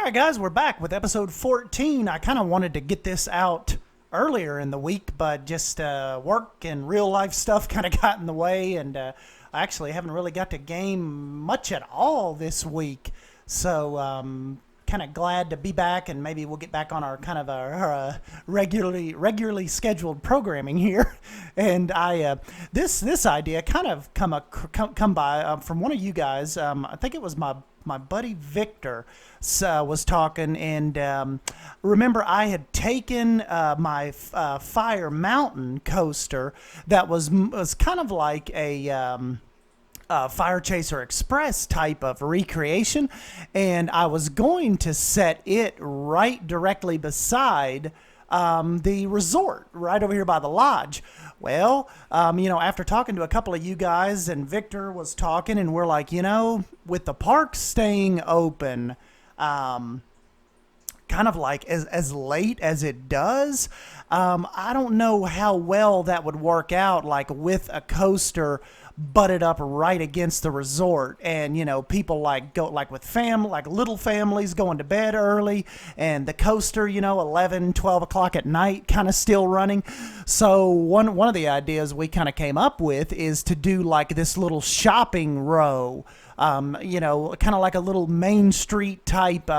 All right, guys, we're back with episode 14. I kind of wanted to get this out earlier in the week, but just work and real life stuff kind of got in the way, and I actually haven't really got to game much at all this week. So kind of glad to be back, and maybe we'll get back on our kind of our regularly scheduled programming here. And I this idea kind of come by from one of you guys. I think it was my buddy Victor was talking, and remember I had taken my Fire Mountain coaster that was kind of like a Fire Chaser Express type of recreation, and I was going to set it right directly beside the resort right over here by the lodge. Well, after talking to a couple of you guys, and Victor was talking, and we're like, with the park staying open, kind of like as late as it does, I don't know how well that would work out, like with a coaster butted up right against the resort, and people like with little families going to bed early, and the coaster 11-12 o'clock at night kind of still running. So one of the ideas we kind of came up with is to do like this little shopping row, kind of like a little Main Street type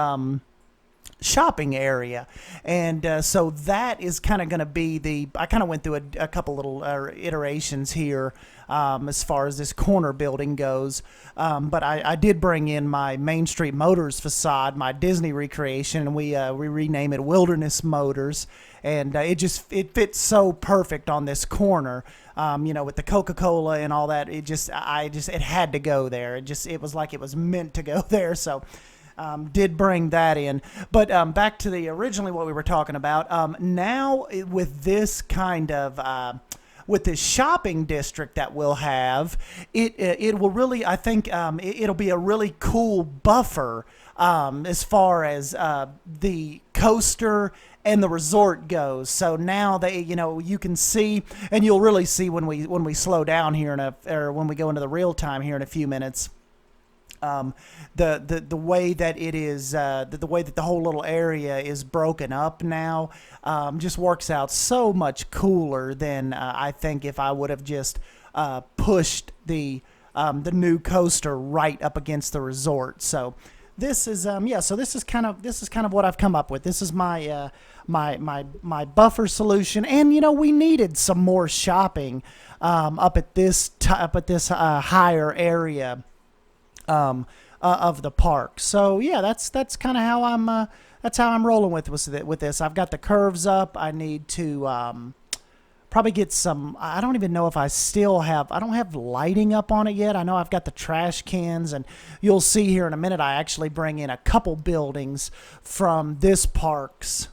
shopping area. And so that is kind of going to be I kind of went through a couple little iterations here as far as this corner building goes, but I did bring in my Main Street Motors facade, my Disney recreation, and we rename it Wilderness Motors, and it fits so perfect on this corner, with the Coca-Cola and all that. It had to go there. It was like it was meant to go there. So did bring that in. But back to originally what we were talking about. Now with this kind of with this shopping district that we'll have, it will really, I think, it'll be a really cool buffer as far as the coaster and the resort goes. So now you can see, and you'll really see when we slow down here or when we go into the real time here in a few minutes. The way that it is, the way that the whole little area is broken up now, just works out so much cooler than I think if I would have just pushed the new coaster right up against the resort. So this is So this is kind of what I've come up with. This is my my buffer solution, and we needed some more shopping up at this higher area of the park. So yeah, that's kind of how I'm rolling with this. I've got the curves up. I need to probably get some. I don't even know if I don't have lighting up on it yet. I know I've got the trash cans, and you'll see here in a minute I actually bring in a couple buildings from this park's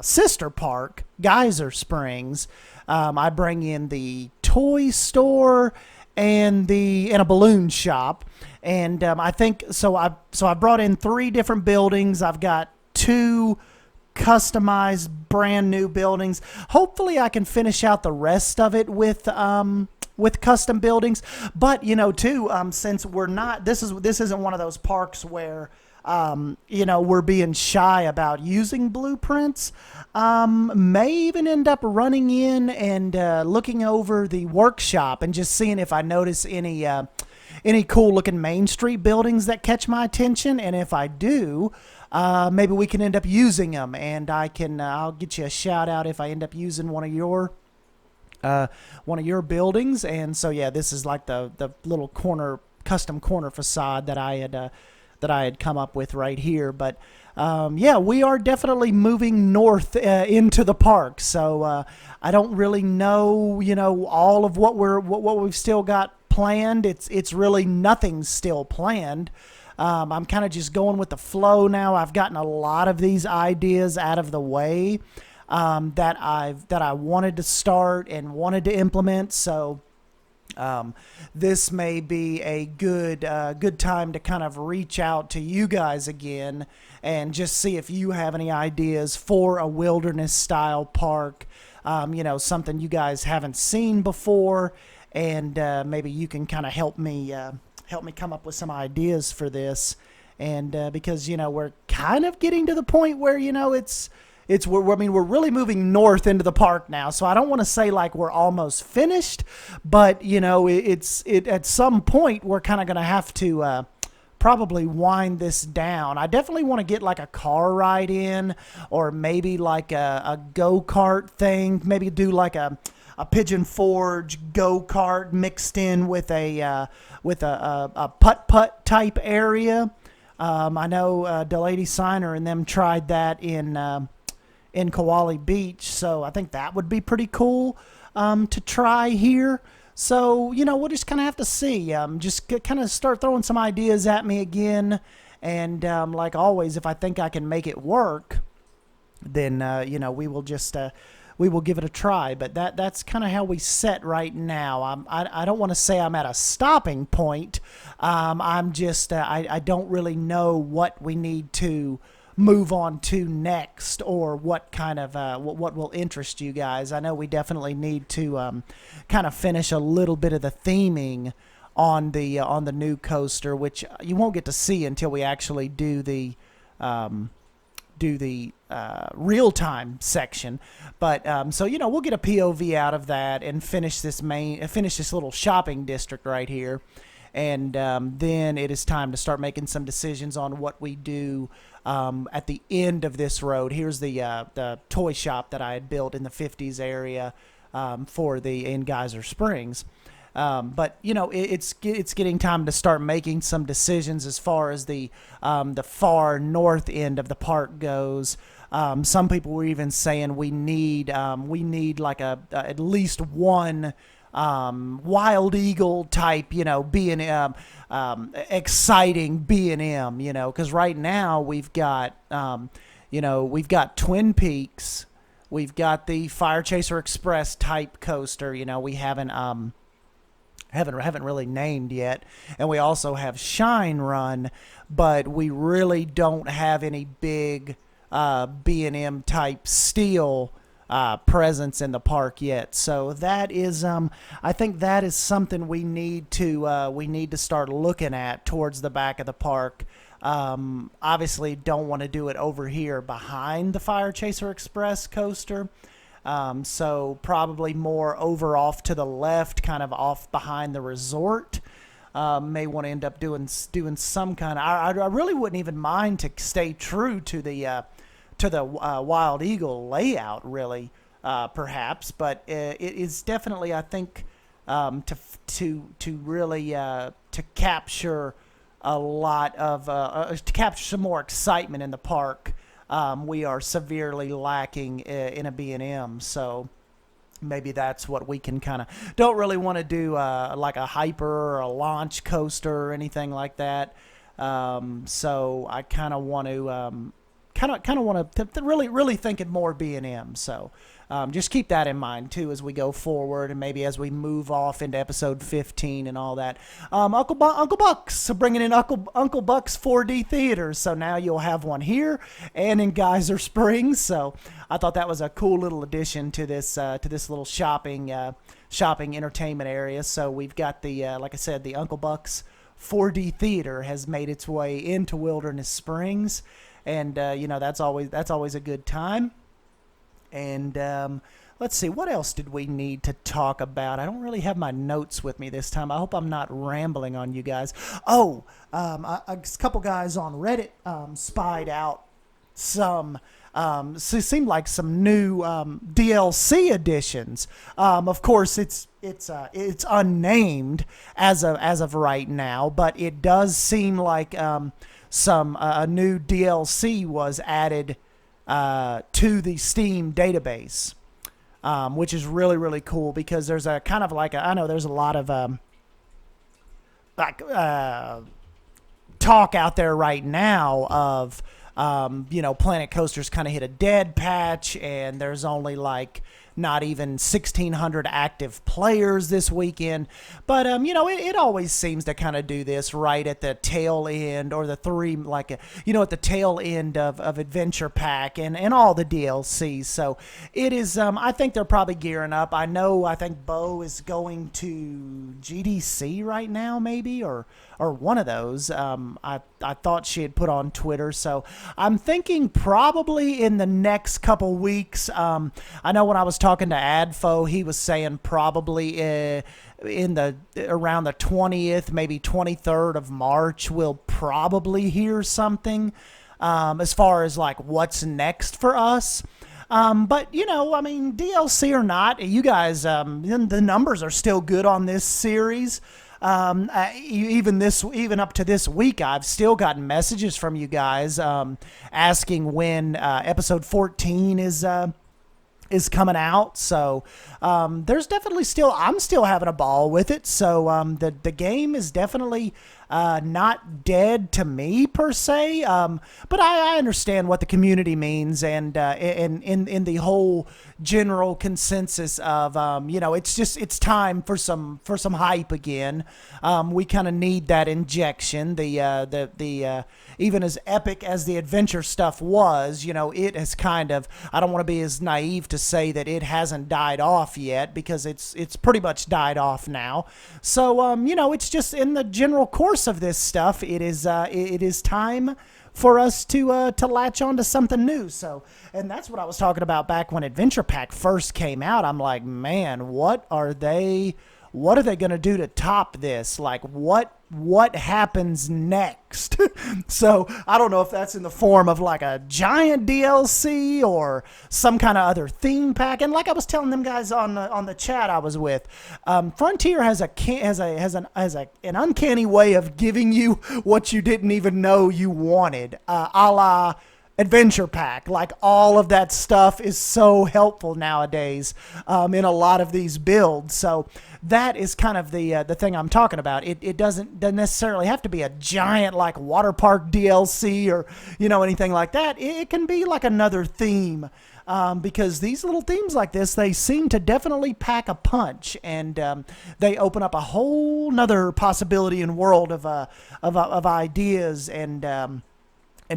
sister park, Geyser Springs. I bring in the toy store and a balloon shop, and I think so. I brought in 3 different buildings. I've got 2 customized brand new buildings. Hopefully I can finish out the rest of it with custom buildings. But since we're not, this isn't one of those parks where we're being shy about using blueprints. May even end up running in and looking over the workshop and just seeing if I notice any cool looking Main Street buildings that catch my attention. And if I do, maybe we can end up using them, and I'll get you a shout out if I end up using one of your buildings. And so yeah, this is like the little custom corner facade that I had come up with right here. But we are definitely moving north into the park. So I don't really know, all of what we've still got planned. It's really nothing's still planned. I'm kind of just going with the flow now. I've gotten a lot of these ideas out of the way that I wanted to start and wanted to implement. So this may be a good time to kind of reach out to you guys again and just see if you have any ideas for a wilderness style park, something you guys haven't seen before, and maybe you can kind of help me come up with some ideas for this. and because we're kind of getting to the point where we're really moving north into the park now, so I don't want to say like we're almost finished, but it's at some point we're kind of going to have to probably wind this down. I definitely want to get like a car ride in, or maybe like a go-kart thing, maybe do like a Pigeon Forge go-kart mixed in with a putt-putt type area. I know Delaney Signer and them tried that in Kowali Beach, so I think that would be pretty cool to try here. So, we'll just kind of have to see. Just kind of start throwing some ideas at me again. And like always, if I think I can make it work, then, we will just we will give it a try. But that's kind of how we set right now. I don't want to say I'm at a stopping point. I'm just, I don't really know what we need to move on to next, or what kind of what will interest you guys. I know we definitely need to kind of finish a little bit of the theming on the new coaster, which you won't get to see until we actually do the real-time section. But so we'll get a POV out of that and finish this little shopping district right here. And then it is time to start making some decisions on what we do at the end of this road. Here's the toy shop that I had built in the 50s area in Geyser Springs. But it's getting time to start making some decisions as far as the far north end of the park goes. Some people were even saying we need like at least one Wild Eagle type, B&M, exciting B&M, because right now we've got, we've got Twin Peaks, we've got the Fire Chaser Express type coaster, we haven't really named yet, and we also have Shine Run, but we really don't have any big B&M type steel presence in the park yet. So that is I think that is something we need to start looking at towards the back of the park. Obviously don't want to do it over here behind the Fire Chaser Express coaster. So probably more over off to the left, kind of off behind the resort. May want to end up doing some kind of, I really wouldn't even mind to stay true to the Wild Eagle layout, really, perhaps, but it is definitely, I think, to really to capture a lot of to capture some more excitement in the park. We are severely lacking in a B&M, so maybe that's what we can kind of don't really want to do, like a hyper or a launch coaster or anything like that. So I kind of want to. Kind of want to really thinking more B&M. So just keep that in mind too as we go forward, and maybe as we move off into episode 15 and all that. Uncle Buck's bringing in Uncle Buck's 4D theaters. So now you'll have one here and in Geyser Springs. So I thought that was a cool little addition to this little shopping entertainment area. So we've got the like I said, the Uncle Buck's 4D theater has made its way into Wilderness Springs. And that's always a good time. And let's see, what else did we need to talk about? I don't really have my notes with me this time. I hope I'm not rambling on you guys. A couple guys on Reddit spied out some. So it seemed like some new DLC additions. Of course, it's unnamed as of right now, but it does seem like a new DLC was added to the Steam database, which is really, really cool, because there's a kind of like I know there's a lot of talk out there right now of Planet Coaster's kind of hit a dead patch, and there's only like not even 1,600 active players this weekend. But, you know, it always seems to kind of do this right at the tail end, or the at the tail end of Adventure Pack and all the DLCs. So it is, I think they're probably gearing up. I think Bo is going to GDC right now, maybe, or one of those. I thought she had put on Twitter. So I'm thinking probably in the next couple weeks. I know when I was talking to Adfo, he was saying probably around the 20th, maybe 23rd of March, we'll probably hear something as far as like what's next for us. But, you know, I mean, DLC or not, you guys, the numbers are still good on this series. Even up to this week, I've still gotten messages from you guys asking when episode 14 is coming out. So there's definitely I'm still having a ball with it. So the game is definitely not dead to me per se, but I understand what the community means, and in the whole general consensus of you know, it's time for some hype again. We kind of need that injection. The even as epic as the adventure stuff was, you know, it has kind of, I don't want to be as naive to say that it hasn't died off yet, because it's pretty much died off now. So you know, it's just in the general course of this stuff, it is time for us to latch on to something new. So, and that's what I was talking about back when Adventure Pack first came out. I'm like, man, what are they going to do to top this? Like, what happens next? So I don't know if that's in the form of like a giant DLC or some kind of other theme pack. And like I was telling them guys on the chat I was with, Frontier has an uncanny way of giving you what you didn't even know you wanted, a la Adventure Pack. Like, all of that stuff is so helpful nowadays in a lot of these builds. So that is kind of the thing I'm talking about. It doesn't necessarily have to be a giant like water park DLC or, you know, anything like that. It can be like another theme. Because these little themes like this, they seem to definitely pack a punch, and they open up a whole nother possibility and world of ideas and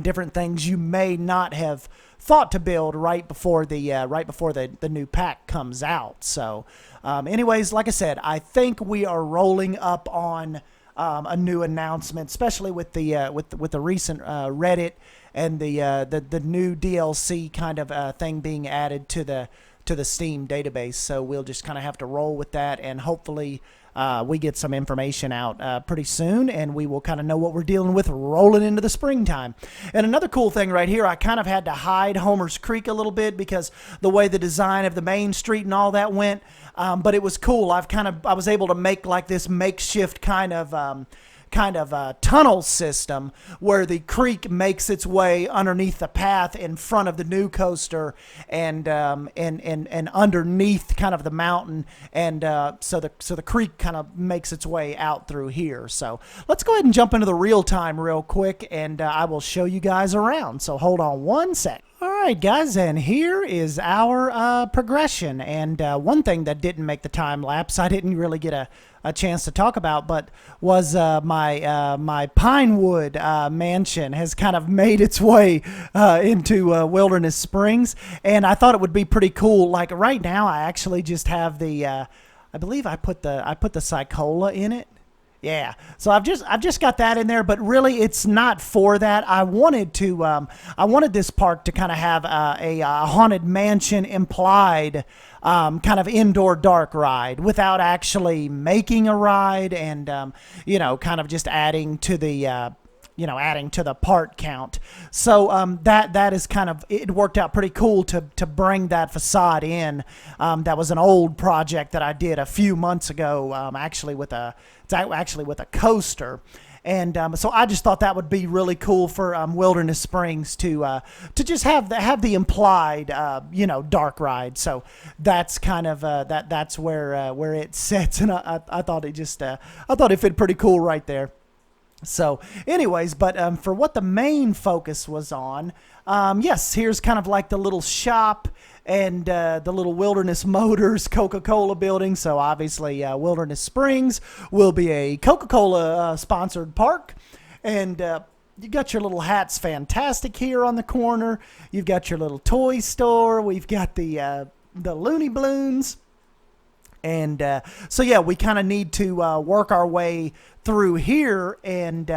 different things you may not have thought to build right before the new pack comes out. So, anyways, like I said, I think we are rolling up on a new announcement, especially with the recent Reddit and the new DLC kind of thing being added to the Steam database. So we'll just kind of have to roll with that, and hopefully we get some information out pretty soon, and we will kind of know what we're dealing with rolling into the springtime. And another cool thing right here, I kind of had to hide Homer's Creek a little bit because the way the design of the main street and all that went, but it was cool. I was able to make like this makeshift kind of tunnel system where the creek makes its way underneath the path in front of the new coaster and underneath kind of the mountain, and so the creek kind of makes its way out through here. So let's go ahead and jump into the real time real quick, and I will show you guys around. So hold on one sec. All right, guys, and here is our progression. And one thing that didn't make the time lapse, I didn't really get a chance to talk about, but was my Pinewood mansion has kind of made its way into Wilderness Springs, and I thought it would be pretty cool. Like right now, I actually just have the I believe I put the Psychola in it. Yeah, so I've just got that in there, but really it's not for that. I wanted this park to kind of have a Haunted Mansion Implied kind of indoor dark ride without actually making a ride, and you know, kind of just adding to the part count. So that is kind of, it worked out pretty cool to bring that facade in. That was an old project that I did a few months ago, actually with a coaster. And so I just thought that would be really cool for Wilderness Springs to just have the implied dark ride. So that's kind of that's where it sits, and I thought it fit pretty cool right there. So anyways, but for what the main focus was on, yes, here's kind of like the little shop and the little Wilderness Motors Coca-Cola building. So obviously Wilderness Springs will be a Coca-Cola sponsored park. And you got your little Hats Fantastic here on the corner. You've got your little toy store. We've got the Looney Balloons. And so, yeah, we kind of need to work our way through here and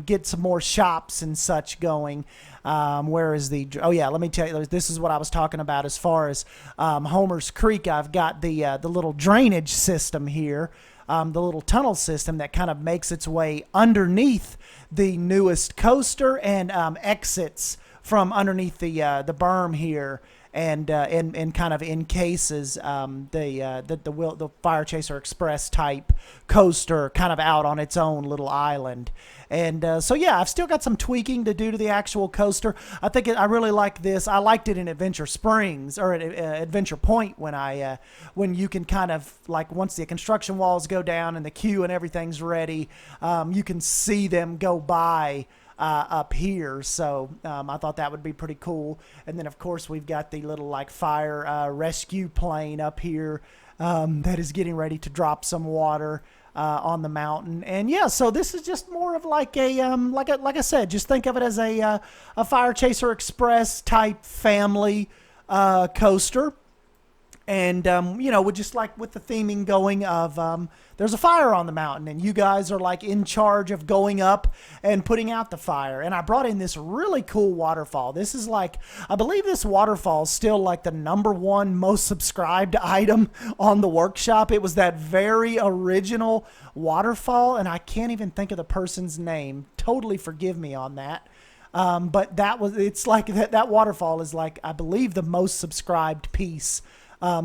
get some more shops and such going. Where is the... Oh, yeah, let me tell you. This is what I was talking about as far as Homer's Creek. I've got the little drainage system here, the little tunnel system that kind of makes its way underneath the newest coaster and exits from underneath the berm here. And kind of encases the Fire Chaser Express type coaster kind of out on its own little island. And so yeah, I've still got some tweaking to do to the actual coaster. I think I really like this. I liked it in Adventure Springs or at Adventure Point when you can kind of like once the construction walls go down and the queue and everything's ready, you can see them go by. Up here, so I thought that would be pretty cool. And then of course we've got the little like fire rescue plane up here that is getting ready to drop some water on the mountain. And yeah, so this is just more of like a like I said, just think of it as a Fire Chaser Express type family coaster. And, you know, with just like with the theming going of there's a fire on the mountain and you guys are like in charge of going up and putting out the fire. And I brought in this really cool waterfall. This is like, I believe this waterfall is still like the #1 most subscribed item on the workshop. It was that very original waterfall, and I can't even think of the person's name. Totally forgive me on that. But it's like that waterfall is like, I believe, the most subscribed piece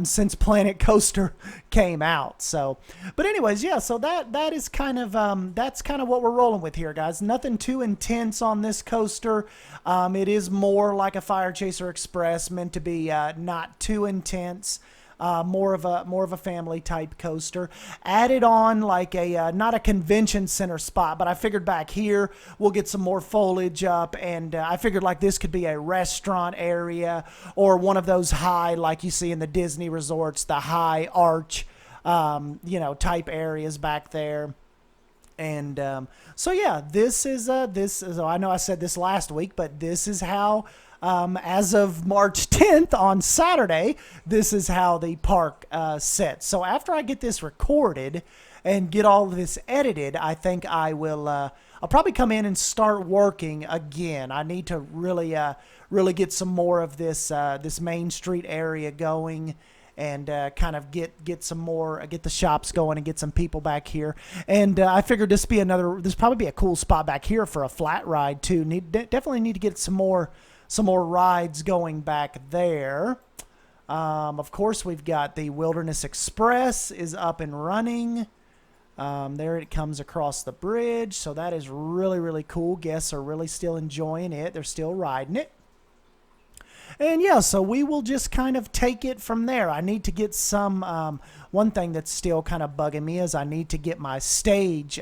since Planet Coaster came out. So, but anyways, yeah, so that is kind of that's kind of what we're rolling with here, guys. Nothing too intense on this coaster. It is more like a Fire Chaser Express, meant to be not too intense. More of a family type coaster. Added on like a not a convention center spot, but I figured back here we'll get some more foliage up, and I figured like this could be a restaurant area or one of those high, like you see in the Disney resorts, the high arch, you know, type areas back there. And so yeah, this is I know I said this last week, but this is how. As of March 10th on Saturday, this is how the park sets. So after I get this recorded and get all of this edited, I think I will. I'll probably come in and start working again. I need to really get some more of this this Main Street area going. And kind of get some more, get the shops going and get some people back here. And I figured this probably be a cool spot back here for a flat ride too. Definitely need to get some more rides going back there. Of course, we've got the Wilderness Express is up and running. There it comes across the bridge. So that is really, really cool. Guests are really still enjoying it. They're still riding it. And yeah, so we will just kind of take it from there. I need to get some, one thing that's still kind of bugging me is I need to get my stage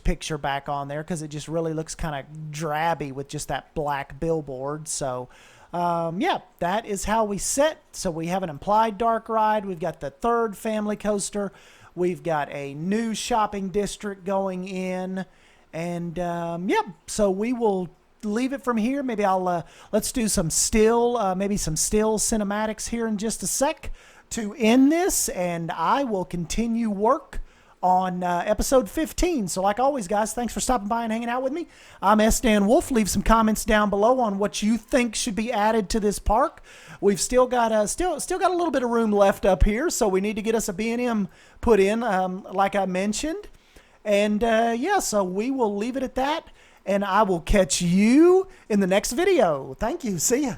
picture back on there, because it just really looks kind of drabby with just that black billboard. So yeah, that is how we set. So we have an Implied dark ride. We've got the third family coaster. We've got a new shopping district going in. And yeah, so we will leave it from here. Maybe I'll let's do some still maybe some still cinematics here in just a sec to end this, and I will continue work on episode 15. So like always, guys, thanks for stopping by and hanging out with me. I'm Sdanwolf. Leave some comments down below on what you think should be added to this park. We've still got a little bit of room left up here, so we need to get us a B&M put in, like I mentioned. And yeah, so we will leave it at that. And I will catch you in the next video. Thank you. See ya.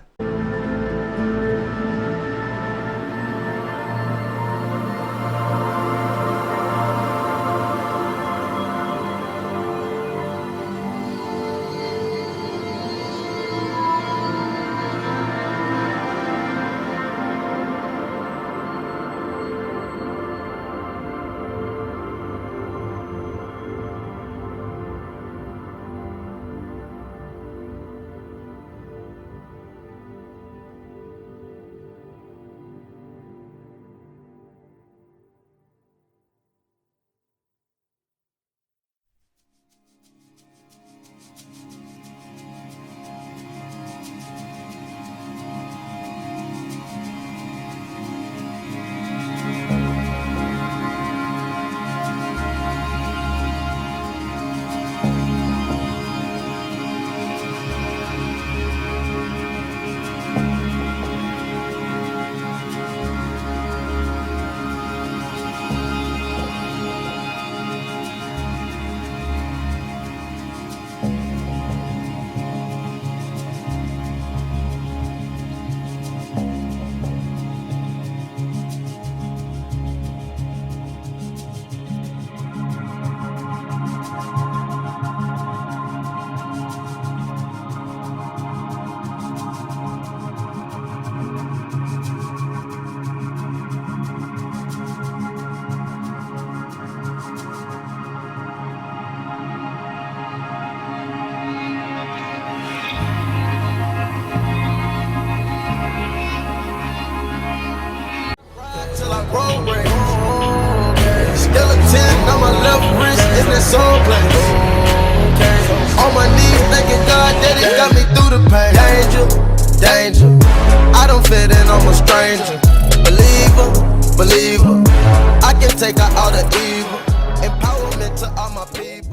song playing. On my knees, thanking God that it got me through the pain. Danger, danger. I don't fit in, I'm a stranger. Believer, believer. I can take out all the evil. Empowerment to all my people.